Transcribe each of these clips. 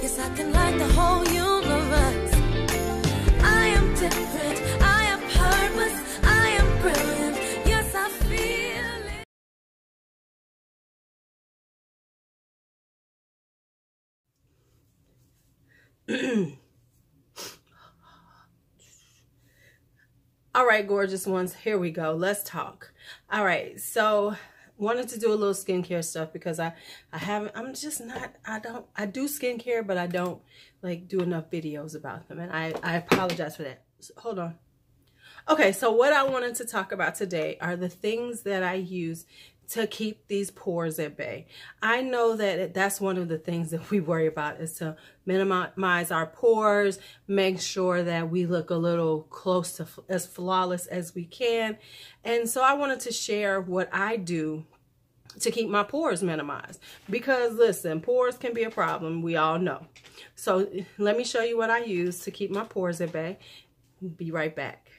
Yes, I can light the whole universe. I am different, I am purpose, I am brilliant. Yes, I feel it. All right, gorgeous ones, here we go. Let's talk. All right, so wanted to do a little skincare stuff because I do skincare, but I don't like do enough videos about them, and I apologize for that. So, hold on. Okay, so what I wanted to talk about today are the things that I use to keep these pores at bay. I know that that's one of the things that we worry about, is to minimize our pores, make sure that we look a little close to as flawless as we can. And so I wanted to share what I do to keep my pores minimized, because listen, pores can be a problem, we all know. So let me show you what I use to keep my pores at bay. Be right back.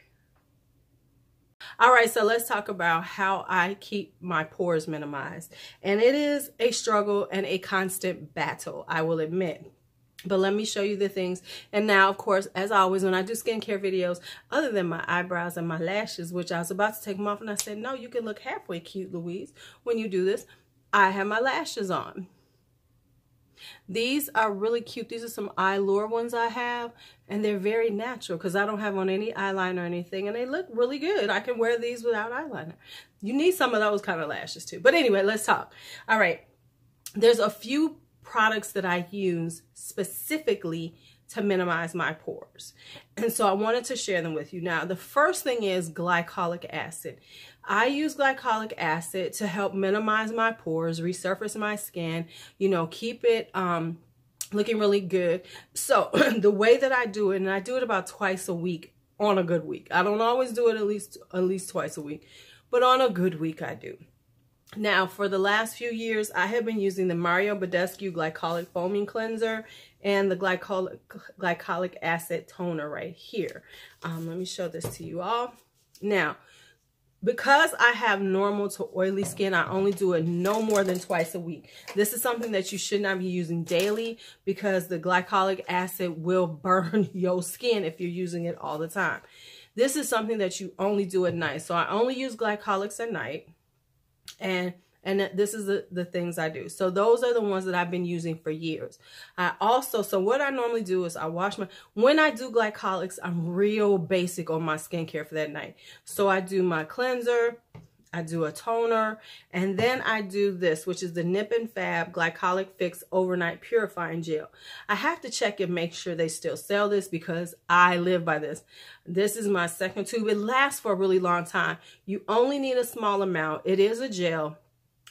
All right, so let's talk about how I keep my pores minimized. And it is a struggle and a constant battle, I will admit. But let me show you the things. And now, of course, as always, when I do skincare videos, other than my eyebrows and my lashes, which I was about to take them off, and I said, no, you can look halfway cute, Louise, when you do this, I have my lashes on. These are really cute. These are some Eyelure ones I have, and they're very natural because I don't have on any eyeliner or anything, and they look really good. I can wear these without eyeliner. You need some of those kind of lashes too. But anyway, let's talk. All right, there's a few products that I use specifically to minimize my pores, and so I wanted to share them with you. Now, the first thing is glycolic acid. I use glycolic acid to help minimize my pores, resurface my skin, you know, keep it looking really good. So the way that I do it, and I do it about twice a week on a good week. I don't always do it at least twice a week, but on a good week I do. Now, for the last few years, I have been using the Badescu Glycolic Foaming Cleanser and the Glycolic Acid Toner right here. Let me show this to you all. Now, because I have normal to oily skin, I only do it no more than twice a week. This is something that you should not be using daily, because the glycolic acid will burn your skin if you're using it all the time. This is something that you only do at night. So I only use glycolics at night. And this is the things I do. So those are the ones that I've been using for years. So what I normally do is I wash when I do glycolics, I'm real basic on my skincare for that night. So I do my cleanser, I do a toner, and then I do this, which is the Nip+Fab Glycolic Fix Overnight Purifying Gel. I have to check and make sure they still sell this, because I live by this. This is my second tube. It lasts for a really long time. You only need a small amount. It is a gel.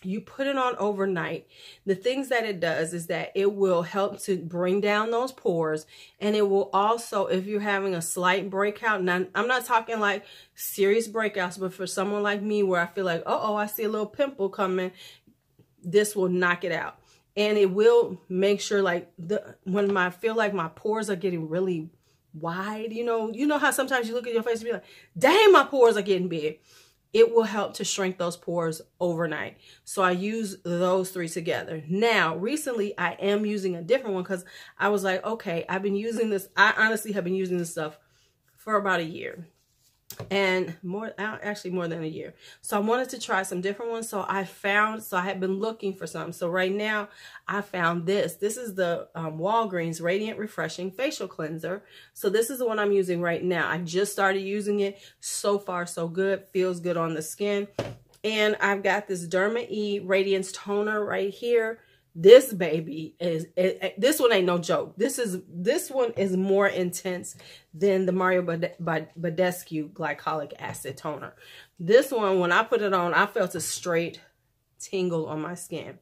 You put it on overnight. The things that it does is that it will help to bring down those pores, and it will also, if you're having a slight breakout, now I'm not talking like serious breakouts, but for someone like me where I feel like, uh-oh, I see a little pimple coming, this will knock it out. And it will make sure, like, when I feel like my pores are getting really wide, you know how sometimes you look at your face and be like, dang, my pores are getting big. It will help to shrink those pores overnight. So I use those three together. Now, recently I am using a different one, because I was like, okay, I've been using this. I honestly have been using this stuff for about a year, and actually more than a year. So I wanted to try some different ones. So I had been looking for some. So right now I found this. This is the Walgreens Radiant Refreshing Facial Cleanser. So this is the one I'm using right now. I just started using it. So far, so good. Feels good on the skin. And I've got this Derma E Radiance Toner right here. This baby is, this one ain't no joke. This one is more intense than the Badescu Glycolic Acid Toner. This one, when I put it on, I felt a straight tingle on my skin.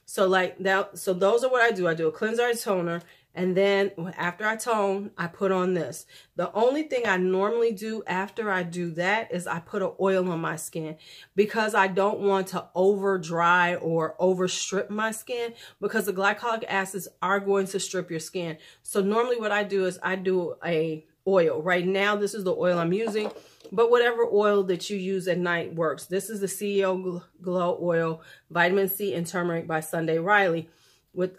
So like that, so those are what I do. I do a cleanser, toner, and then after I tone, I put on this. The only thing I normally do after I do that is I put an oil on my skin, because I don't want to over dry or over strip my skin, because the glycolic acids are going to strip your skin. So normally what I do is I do a oil. Right now, this is the oil I'm using, but whatever oil that you use at night works. This is the CEO Glow Oil, Vitamin C and Turmeric by Sunday Riley with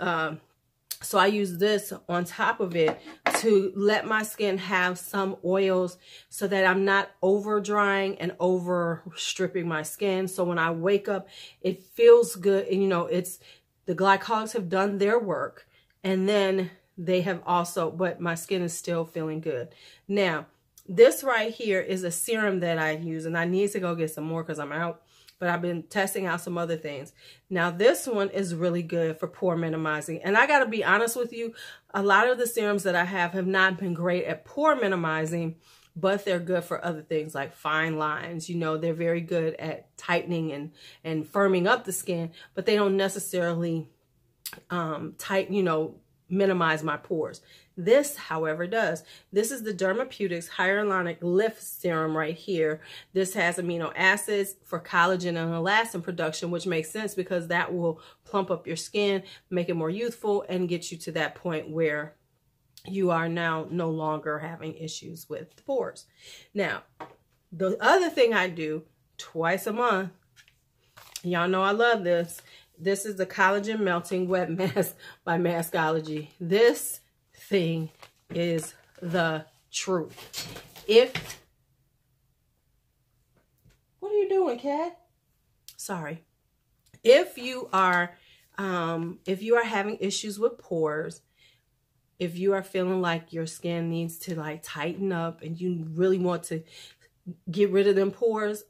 So I use this on top of it to let my skin have some oils so that I'm not over drying and over stripping my skin. So when I wake up, it feels good. And you know, it's the glycolics have done their work, and then they have also, but my skin is still feeling good. Now, this right here is a serum that I use, and I need to go get some more because I'm out. But I've been testing out some other things. Now, this one is really good for pore minimizing. And I got to be honest with you, a lot of the serums that I have not been great at pore minimizing, but they're good for other things like fine lines. You know, they're very good at tightening and firming up the skin, but they don't necessarily minimize my pores. This, however, does. This is the Derma Hyaluronic Lift Serum right here. This has amino acids for collagen and elastin production, which makes sense because that will plump up your skin, make it more youthful, and get you to that point where you are now no longer having issues with the pores. Now, the other thing I do twice a month, y'all know I love this. This is the Collagen Melting Wet Mask by Masqueology. This thing is the truth. What are you doing, cat? Sorry. If you are having issues with pores, if you are feeling like your skin needs to like tighten up and you really want to get rid of them pores,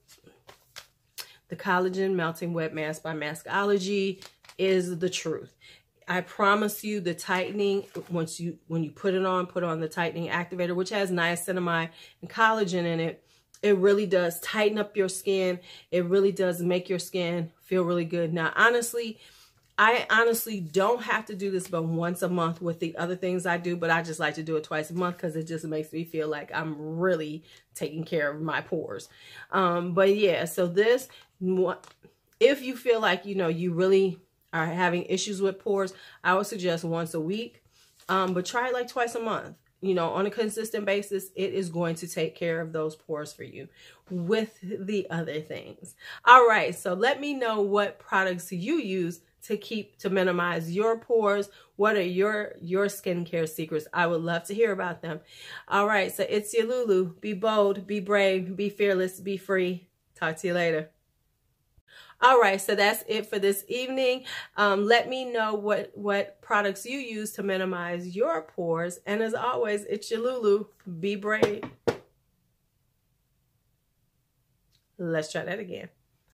the Collagen Melting Wet Mask by Masqueology is the truth. I promise you the tightening, when you put on the tightening activator, which has niacinamide and collagen in it, it really does tighten up your skin. It really does make your skin feel really good. Now, I honestly don't have to do this but once a month with the other things I do, but I just like to do it twice a month because it just makes me feel like I'm really taking care of my pores. But yeah, so this, if you feel like, you know, you really are having issues with pores, I would suggest once a week, but try it like twice a month. You know, on a consistent basis, it is going to take care of those pores for you with the other things. All right, so let me know what products you use to minimize your pores. What are your skincare secrets? I would love to hear about them. All right, so it's your Lulu. Be bold, be brave, be fearless, be free. Talk to you later. All right, so that's it for this evening. Let me know what products you use to minimize your pores. And as always, it's your Lulu. Be brave. Let's try that again.